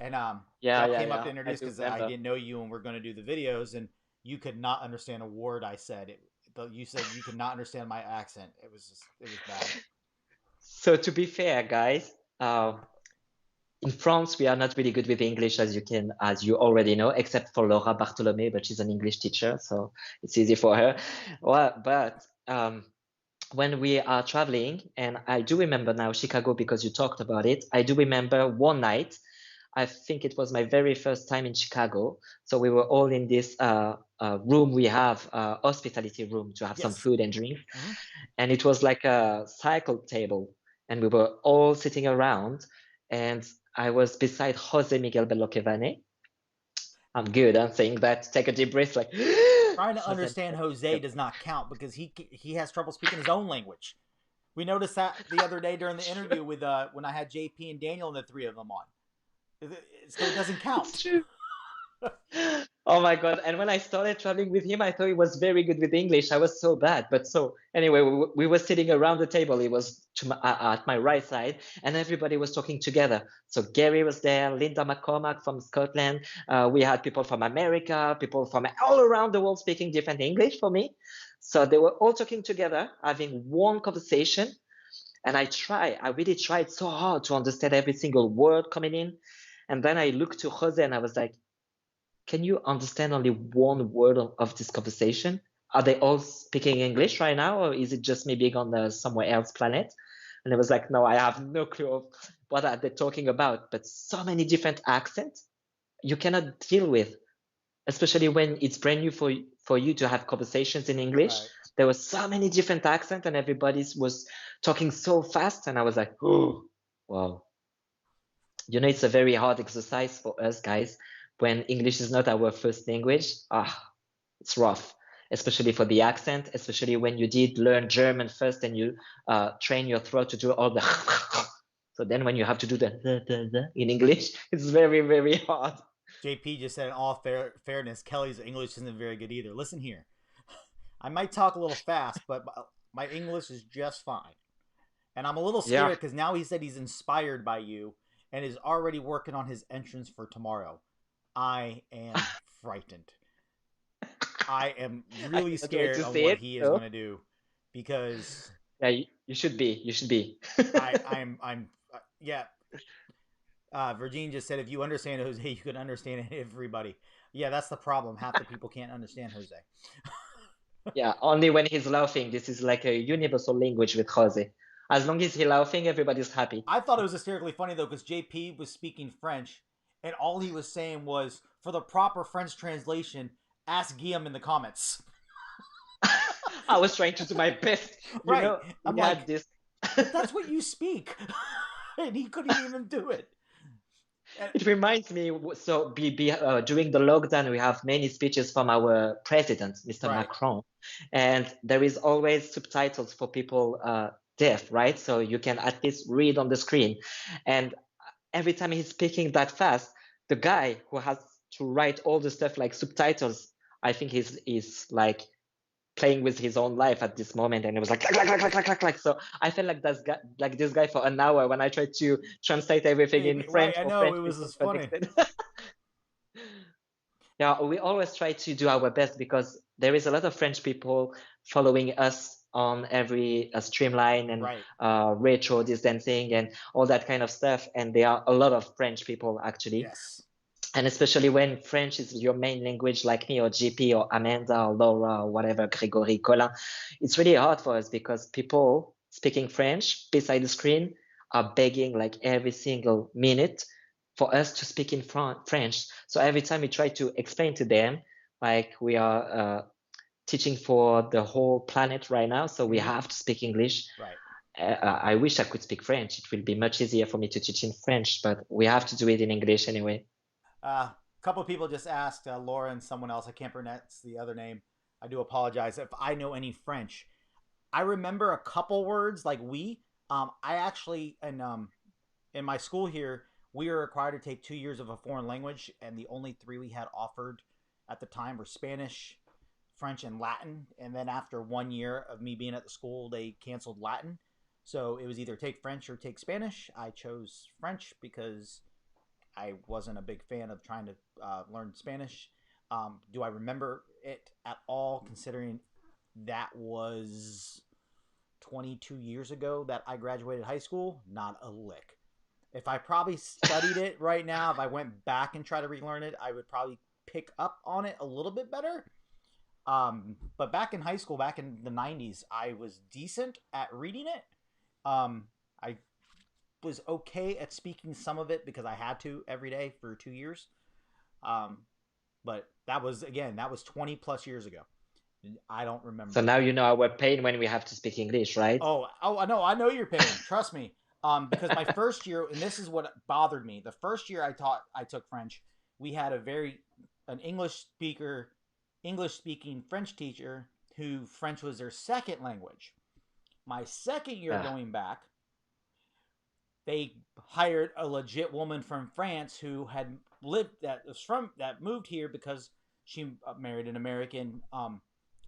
Speaker 1: and
Speaker 2: yeah,
Speaker 1: y'all
Speaker 2: yeah,
Speaker 1: came up to
Speaker 2: yeah. I
Speaker 1: introduce
Speaker 2: do
Speaker 1: because I
Speaker 2: remember.
Speaker 1: didn't know you, and we're going to do the videos, and you could not understand a word I said. You said you could not understand my accent. It was bad.
Speaker 2: So to be fair, guys, in France, we are not really good with English, as you already know, except for Laura Bartolome, but she's an English teacher, so it's easy for her. Well, but when we are traveling, and I do remember now Chicago because you talked about it. I do remember one night. I think it was my very first time in Chicago. So we were all in this room. We have a hospitality room to have some
Speaker 1: Yes.
Speaker 2: food and drink,
Speaker 1: Mm-hmm.
Speaker 2: and it was like a cycle table, and we were all sitting around, and I was beside Jose Miguel Beloquevane. I'm good. I'm saying that. Take a deep breath, like
Speaker 1: Trying to
Speaker 2: Jose
Speaker 1: understand
Speaker 2: Miguel
Speaker 1: Jose does
Speaker 2: Beloquevane.
Speaker 1: not count because he has trouble speaking his own language. We noticed that the other day during the
Speaker 2: True.
Speaker 1: interview with when I had JP and Daniel and the three of them on. So it doesn't
Speaker 2: It's
Speaker 1: count.
Speaker 2: true. Oh my God. And when I started traveling with him, I thought he was very good with English. I was so bad. But so anyway, we were sitting around the table. He was at my right side, and everybody was talking together. So Gary was there, Linda McCormack from Scotland. We had people from America, people from all around the world speaking different English for me. So they were all talking together, having one conversation. And I really tried so hard to understand every single word coming in. And then I looked to Jose and I was like, can you understand only one word of this conversation? Are they all speaking English right now, or is it just me being on somewhere else planet? And it was like, no, I have no clue of what are they talking about. But so many different accents you cannot deal with, especially when it's brand new for you to have conversations in English.
Speaker 1: Right.
Speaker 2: There were so many different accents, and everybody was talking so fast, and I was like, oh, wow. It's a very hard exercise for us guys when English is not our first language. It's rough, especially for the accent, especially when you did learn German first and you train your throat to do all the. So then when you have to do the in English, it's very, very hard.
Speaker 1: JP just said, in all fairness, Kelly's English isn't very good either. Listen here. I might talk a little fast, but my English is just fine. And I'm a little
Speaker 2: Yeah.
Speaker 1: scared because now he said he's inspired by you and is already working on his entrance for tomorrow. I am frightened. I am
Speaker 2: I
Speaker 1: really
Speaker 2: cannot wait
Speaker 1: scared
Speaker 2: to
Speaker 1: on
Speaker 2: see
Speaker 1: what
Speaker 2: it.
Speaker 1: he is
Speaker 2: So
Speaker 1: going to do because
Speaker 2: yeah, you should be. You should be.
Speaker 1: I'm yeah. Virginia just said if you understand Jose, you can understand everybody. Yeah, that's the problem. Half the people can't understand Jose.
Speaker 2: Yeah, only when he's laughing. This is like a universal language with Jose. As long as he's laughing, everybody's happy.
Speaker 1: I thought it was hysterically funny though because JP was speaking French and all he was saying was for the proper French translation, ask Guillaume in the comments.
Speaker 2: I was trying to do my best.
Speaker 1: Right. I'm
Speaker 2: We had
Speaker 1: like,
Speaker 2: this.
Speaker 1: but that's what you speak. And he couldn't even do it. And,
Speaker 2: It reminds me, so during the lockdown, we have many speeches from our president, Mr.
Speaker 1: right.
Speaker 2: Macron, and there is always subtitles for people deaf, right? So you can at least read on the screen. And every time he's speaking that fast, the guy who has to write all the stuff like subtitles, I think he's like playing with his own life at this moment, and it was like like. So I felt like like this guy for an hour when I tried to translate everything in
Speaker 1: Right.
Speaker 2: French
Speaker 1: I
Speaker 2: for
Speaker 1: know.
Speaker 2: French
Speaker 1: It was
Speaker 2: people
Speaker 1: just funny.
Speaker 2: connected. Yeah, we always try to do our best because there is a lot of French people following us on every streamline and
Speaker 1: Right.
Speaker 2: retro this dancing and all that kind of stuff, and there are a lot of French people actually.
Speaker 1: Yes.
Speaker 2: And especially when French is your main language, like me or GP or Amanda or Laura or whatever, Gregory, Colin, it's really hard for us because people speaking French beside the screen are begging like every single minute for us to speak in French. So every time we try to explain to them, like we are teaching for the whole planet right now, so we
Speaker 1: Mm-hmm.
Speaker 2: have to speak English.
Speaker 1: Right.
Speaker 2: I wish I could speak French. It will be much easier for me to teach in French, but we have to do it in English anyway.
Speaker 1: A couple of people just asked Laura and someone else. I can't pronounce the other name. I do apologize if I know any French. I remember a couple words like we. I actually in my school here we were required to take 2 years of a foreign language, and the only three we had offered at the time were Spanish, French and Latin, and then after 1 year of me being at the school, they canceled Latin. So it was either take French or take Spanish. I chose French because I wasn't a big fan of trying to learn Spanish. Do I remember it at all, considering that was 22 years ago that I graduated high school? Not a lick. If I probably studied it right now, if I went back and tried to relearn it, I would probably pick up on it a little bit better. But back in high school, back in the 90s, I was decent at reading it. I was okay at speaking some of it because I had to every day for 2 years. But that was 20 plus years ago. I don't remember.
Speaker 2: So now you know our pain when we have to speak English, right?
Speaker 1: Oh, I know your pain. Trust me. Because my first year, and this is what bothered me. The first year I took French, we had an English speaking French teacher who French was their second language. My second year going back, they hired a legit woman from France who had that moved here because she married an American,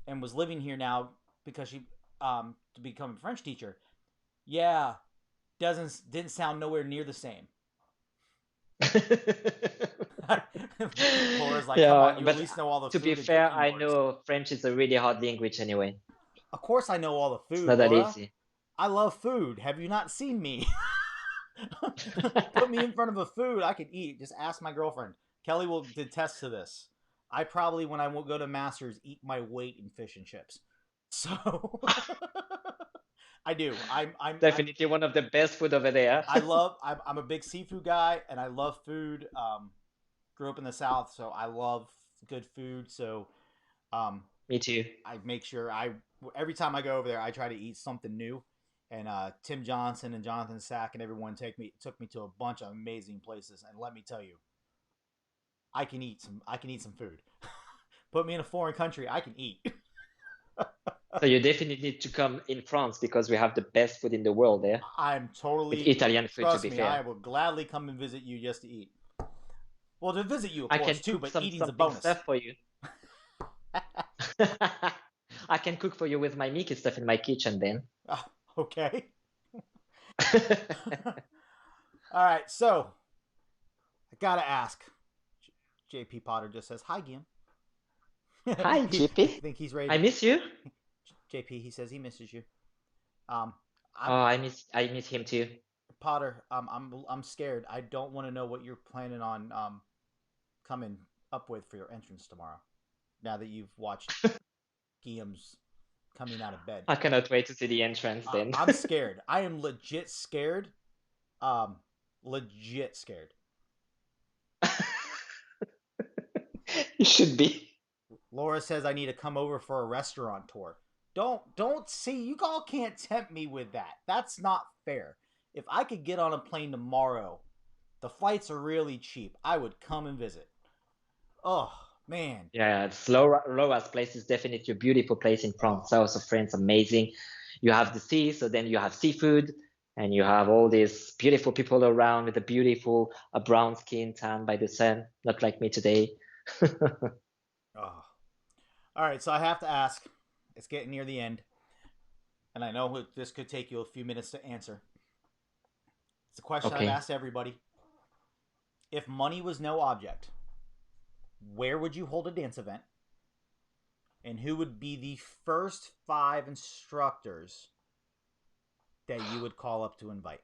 Speaker 1: and was living here now because she to become a French teacher. Yeah, didn't sound nowhere near the same. Laura's like, come on, you at least know all the food.
Speaker 2: To be fair, I know French is a really hard language anyway.
Speaker 1: Of course I know all the food,
Speaker 2: it's not
Speaker 1: Laura.
Speaker 2: that easy.
Speaker 1: I love food. Have you not seen me? Put me in front of a food I can eat. Just ask my girlfriend. Kelly will attest to this. I probably, when I go to Masters, eat my weight in fish and chips. So I do. I'm
Speaker 2: definitely one of the best food over there.
Speaker 1: I'm a big seafood guy, and I love food. Grew up in the South, so I love good food. So
Speaker 2: me too.
Speaker 1: I make sure every time I go over there, I try to eat something new. And Tim Johnson and Jonathan Sack and everyone took me to a bunch of amazing places. And let me tell you, I can eat some food. Put me in a foreign country, I can eat.
Speaker 2: So you definitely need to come in France because we have the best food in the world there.
Speaker 1: I'm totally
Speaker 2: with Italian food.
Speaker 1: Trust
Speaker 2: to be
Speaker 1: me,
Speaker 2: fair,
Speaker 1: I will gladly come and visit you just to eat. Well, to visit you, of
Speaker 2: I
Speaker 1: course,
Speaker 2: can
Speaker 1: too,
Speaker 2: cook
Speaker 1: but eating's a bonus.
Speaker 2: Stuff for you. I can cook for you with my Mickey stuff in my kitchen then.
Speaker 1: Oh, okay. All right, so I gotta ask. JP Potter just says hi, Guillaume.
Speaker 2: Hi, JP.
Speaker 1: I think he's ready.
Speaker 2: I miss you.
Speaker 1: JP, he says he misses you.
Speaker 2: I miss him too.
Speaker 1: Potter, I'm scared. I don't want to know what you're planning on coming up with for your entrance tomorrow. Now that you've watched Guillaume's coming out of bed,
Speaker 2: I cannot wait to see the entrance. Then
Speaker 1: I'm scared. I am legit scared. Legit scared.
Speaker 2: You should be.
Speaker 1: Laura says I need to come over for a restaurant tour. Don't see, you all can't tempt me with that. That's not fair. If I could get on a plane tomorrow, the flights are really cheap, I would come and visit. Oh, man.
Speaker 2: Yeah, it's Laura's place is definitely a beautiful place in France. South of France, amazing. You have the sea, so then you have seafood, and you have all these beautiful people around with a beautiful brown skin tanned by the sun, not like me today.
Speaker 1: Oh. All right, so I have to ask. It's getting near the end, and I know this could take you a few minutes to answer. It's a question I've asked everybody. If money was no object, where would you hold a dance event? And who would be the first 5 instructors that you would call up to invite?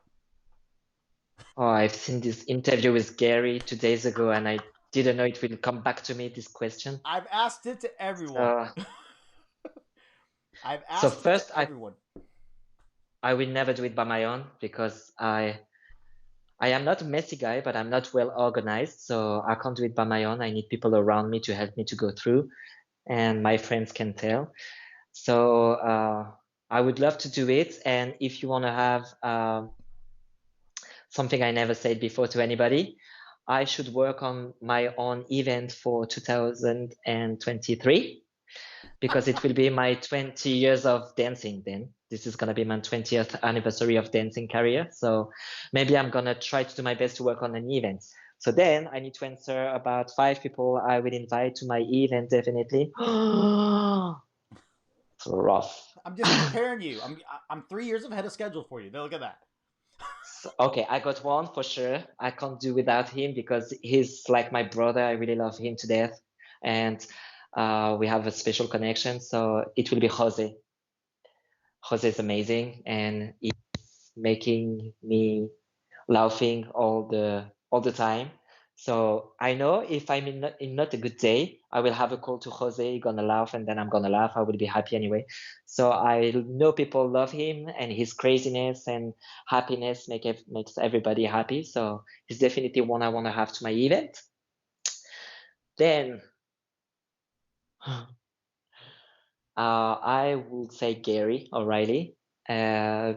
Speaker 2: Oh, I've seen this interview with Gary 2 days ago, and I didn't know it will come back to me, this question.
Speaker 1: I've asked it to everyone. I've asked it to everyone.
Speaker 2: I will never do it by my own because I am not a messy guy, but I'm not well organized, so I can't do it by my own. I need people around me to help me to go through, and my friends can tell. So I would love to do it, and if you want to have something I never said before to anybody, I should work on my own event for 2023 because it will be my 20 years of dancing then. This is going to be my 20th anniversary of dancing career. So maybe I'm going to try to do my best to work on an event. So then I need to answer about 5 people I will invite to my event, definitely. It's rough.
Speaker 1: I'm just preparing you. I'm 3 years ahead of schedule for you. Look at that.
Speaker 2: Okay, I got one for sure. I can't do without him because he's like my brother. I really love him to death. And we have a special connection. So it will be Jose. Jose is amazing and he's making me laughing all the time. So I know if I'm in not a good day, I will have a call to Jose, gonna laugh, and then I'm gonna laugh. I will be happy anyway. So I know people love him and his craziness and happiness makes everybody happy. So he's definitely one I want to have to my event. Then I would say Gary O'Reilly,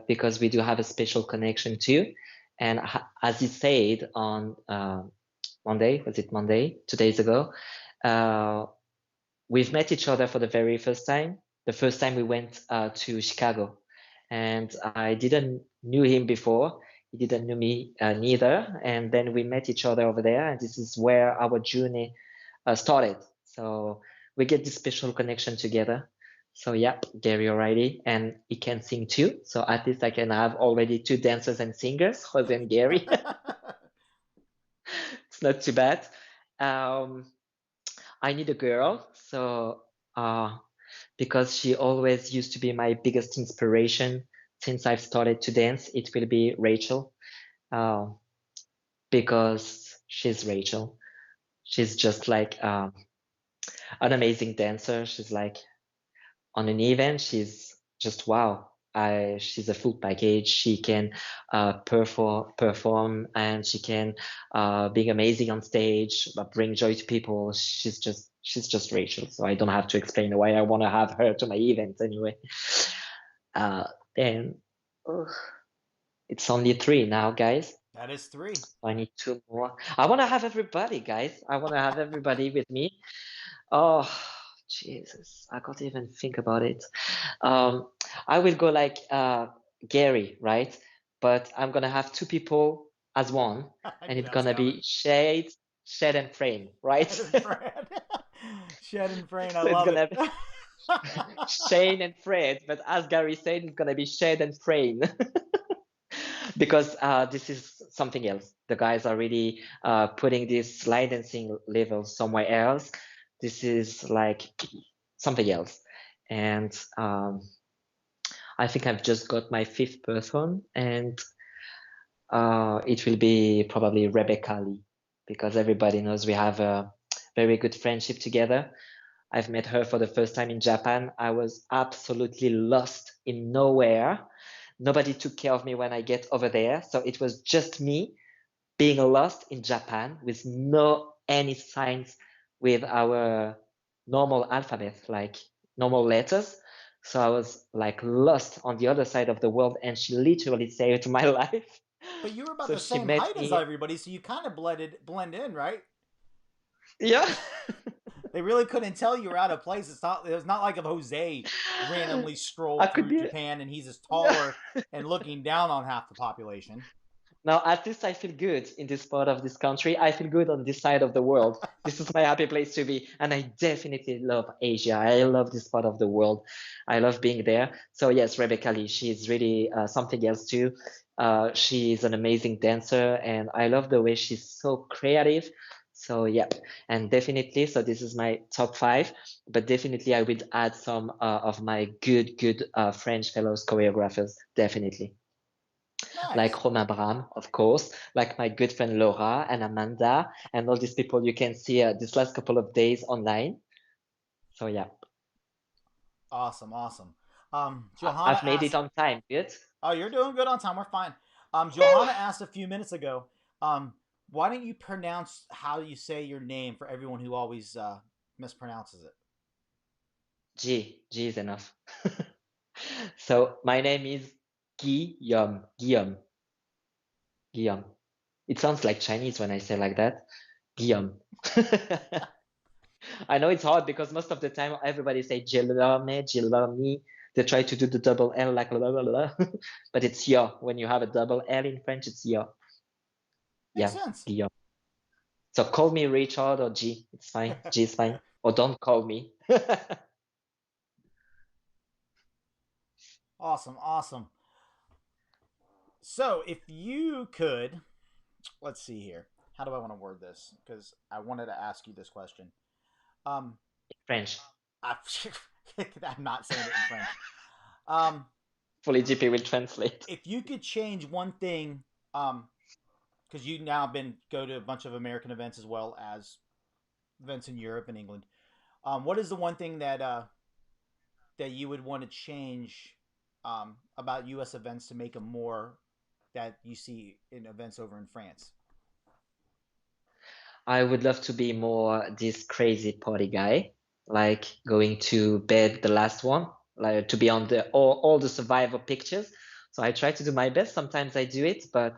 Speaker 2: because we do have a special connection too. And as he said on Monday, was it Monday, 2 days ago? Uh, we've met each other for the very first time. The first time we went to Chicago, and I didn't knew him before. He didn't know me neither. And then we met each other over there, and this is where our journey started. So we get this special connection together. So yeah, Gary O'Reilly, and he can sing too. So at least I can have already two dancers and singers, Jose and Gary. It's not too bad. Um, I need a girl, so because she always used to be my biggest inspiration since I've started to dance, it will be Rachel, uh, because she's Rachel. She's just like an amazing dancer. She's like on an event, she's just wow. She's a full package. She can perform, and she can be amazing on stage, bring joy to people. She's just Rachel. So I don't have to explain why I want to have her to my events anyway. Uh, then ugh, it's only three now, guys.
Speaker 1: That is three.
Speaker 2: I need two more. I want to have everybody, guys. I want to have everybody with me. Oh, Jesus. I can't even think about it. Um, I will go like Gary, right? But I'm gonna have two people as one,
Speaker 1: I
Speaker 2: and
Speaker 1: knew
Speaker 2: it's
Speaker 1: that was
Speaker 2: gonna
Speaker 1: coming.
Speaker 2: be Shade and Frame, right?
Speaker 1: Shed and Fred. Shed and Frame. I
Speaker 2: So it's
Speaker 1: love it.
Speaker 2: gonna be Shane and Fred, but as Gary said, it's gonna be Shade and Frame. Because this is something else. The guys are really putting this line dancing level somewhere else. This is like something else. And I think I've just got my fifth person, and it will be probably Rebecca Lee, because everybody knows we have a very good friendship together. I've met her for the first time in Japan. I was absolutely lost in nowhere. Nobody took care of me when I get over there. So it was just me being lost in Japan with no any signs with our normal alphabet, like normal letters. So I was like lost on the other side of the world, and she literally saved my life.
Speaker 1: But you were about
Speaker 2: So
Speaker 1: the
Speaker 2: she
Speaker 1: same
Speaker 2: met
Speaker 1: height as
Speaker 2: me.
Speaker 1: everybody, so you kind of blend in, right?
Speaker 2: Yeah.
Speaker 1: They really couldn't tell you were out of place. It was not like if Jose randomly
Speaker 2: I
Speaker 1: strolled
Speaker 2: could
Speaker 1: through
Speaker 2: be.
Speaker 1: Japan and he's just
Speaker 2: Yeah.
Speaker 1: taller and looking down on half the population.
Speaker 2: Now, at least I feel good in this part of this country. I feel good on this side of the world. This is my happy place to be. And I definitely love Asia. I love this part of the world. I love being there. So, yes, Rebecca Lee, she's really something else too. She's an amazing dancer, and I love the way she's so creative. So, yeah, and definitely, so this is my top five, but definitely I would add some of my good French fellows choreographers, definitely
Speaker 1: Nice.
Speaker 2: like Romain Bram, of course, like my good friend Laura and Amanda, and all these people you can see this last couple of days online. So yeah,
Speaker 1: Awesome, awesome. Johanna
Speaker 2: I've made it
Speaker 1: asked,
Speaker 2: on time. Good.
Speaker 1: "Oh, you're doing good on time. We're fine." Johanna asked a few minutes ago, um, "Why don't you pronounce how you say your name for everyone who always mispronounces it?"
Speaker 2: G is enough. So my name is Guillaume. Guillaume. It sounds like Chinese when I say like that. Guillaume. I know it's hard because most of the time everybody say Guillaume, Guillaume. They try to do the double L like blah, blah, blah. But it's yo. When you have a double L in French, it's yo.
Speaker 1: Makes
Speaker 2: Yeah,
Speaker 1: sense.
Speaker 2: Guillaume. So call me Richard or G. It's fine. G is fine. Or don't call me.
Speaker 1: Awesome, awesome. So, if you could, let's see here. How do I want to word this? Because I wanted to ask you this question. Um,
Speaker 2: French.
Speaker 1: I, I'm not saying it in French. Um,
Speaker 2: Fully GP will translate.
Speaker 1: if you could change one thing, because you now been go to a bunch of American events as well as events in Europe and England. What is the one thing that you would want to change about U.S. events to make them more that you see in events over in France?
Speaker 2: I would love to be more this crazy party guy, like going to bed the last one, like to be on the all the survivor pictures. So I try to do my best. Sometimes I do it, but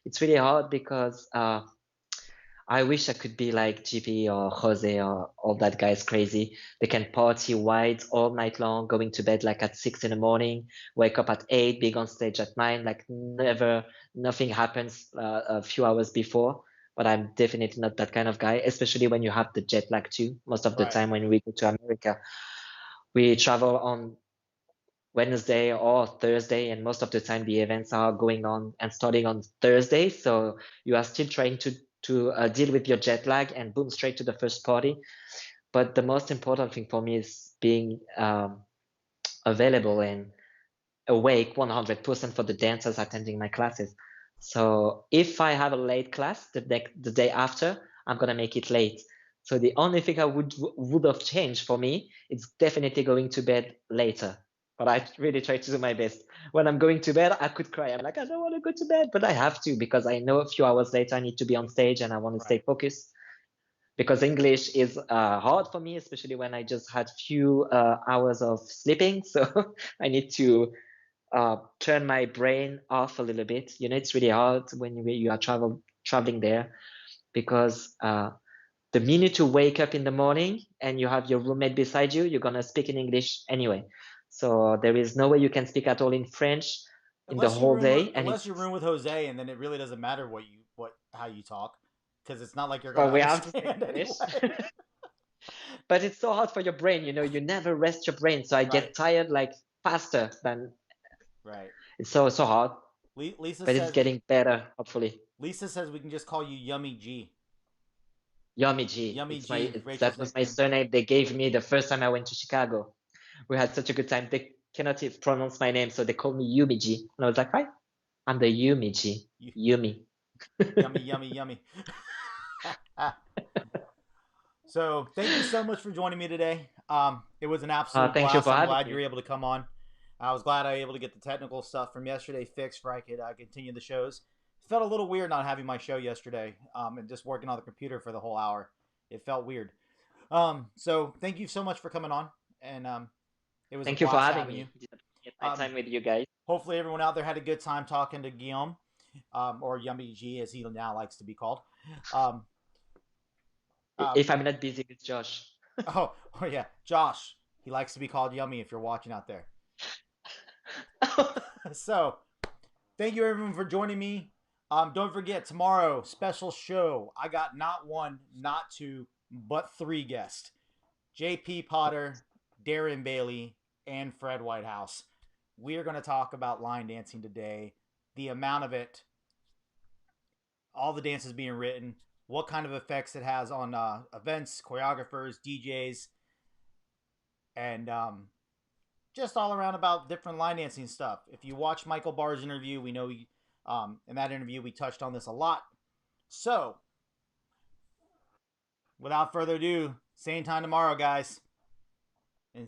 Speaker 2: it's really hard because I wish I could be like GP or Jose or all that guys crazy. They can party wide all night long, going to bed like at 6 in the morning, wake up at 8, being on stage at 9, like never, nothing happens a few hours before. But I'm definitely not that kind of guy, especially when you have the jet lag too. Most of the
Speaker 1: Right.
Speaker 2: time when we go to America, we travel on Wednesday or Thursday, and most of the time the events are going on and starting on Thursday. So you are still trying to deal with your jet lag and boom straight to the first party. But the most important thing for me is being available and awake 100% for the dancers attending my classes. So if I have a late class the day after, I'm gonna make it late. So the only thing I would have changed for me is definitely going to bed later. But I really try to do my best. When I'm going to bed, I could cry. I'm like, I don't want to go to bed, but I have to because I know a few hours later I need to be on stage and I want to stay
Speaker 1: Right.
Speaker 2: focused. Because English is hard for me, especially when I just had few hours of sleeping. So I need to turn my brain off a little bit. You know, it's really hard when you are traveling there because the minute you wake up in the morning and you have your roommate beside you, you're gonna speak in English anyway. So there is no way you can speak at all in French in the whole day, and
Speaker 1: Unless
Speaker 2: it's
Speaker 1: you room with Jose, and then it really doesn't matter what how you talk because it's not like you're
Speaker 2: well,
Speaker 1: gonna
Speaker 2: we have to speak
Speaker 1: understand
Speaker 2: English.
Speaker 1: anyway.
Speaker 2: But it's so hard for your brain, you know, you never rest your brain. So I
Speaker 1: Right.
Speaker 2: get tired like faster than
Speaker 1: Right.
Speaker 2: it's so hard,
Speaker 1: Lisa
Speaker 2: but it's
Speaker 1: says
Speaker 2: getting better, hopefully.
Speaker 1: Lisa says we can just call you Yummy G.
Speaker 2: Yummy G.
Speaker 1: Yummy G, Rachel's
Speaker 2: That was my
Speaker 1: nickname.
Speaker 2: surname they gave me the first time I went to Chicago. We had such a good time. They cannot even pronounce my name, so they called me Yumi G. And I was like, hi, I'm the Yumi G. Yumi.
Speaker 1: Yummy, yummy, yummy. So thank you so much for joining me today. It was an absolute
Speaker 2: Thank you
Speaker 1: blast.
Speaker 2: for
Speaker 1: I'm
Speaker 2: having
Speaker 1: glad you
Speaker 2: me.
Speaker 1: were able to come on. I was glad I was able to get the technical stuff from yesterday fixed where I could continue the shows. It felt a little weird not having my show yesterday and just working on the computer for the whole hour. It felt weird. So thank you so much for coming on, and it was a
Speaker 2: Thank you for
Speaker 1: blast
Speaker 2: having
Speaker 1: having you.
Speaker 2: me. It's my
Speaker 1: Um,
Speaker 2: time with you guys.
Speaker 1: hopefully everyone out there had a good time talking to Guillaume, or Yummy G as he now likes to be called. Um,
Speaker 2: If
Speaker 1: um,
Speaker 2: I'm not busy with Josh.
Speaker 1: oh yeah, Josh. He likes to be called Yummy if you're watching out there. So thank you everyone for joining me. Don't forget tomorrow special show. I got not one, not two, but three guests: J.P. Potter, Darren Bailey, and Fred Whitehouse. We are going to talk about line dancing today, the amount of it, all the dances being written, what kind of effects it has on events, choreographers, DJs, and just all around about different line dancing stuff. If you watch Michael Barr's interview, we know in that interview we touched on this a lot. So, without further ado, same time tomorrow, guys. And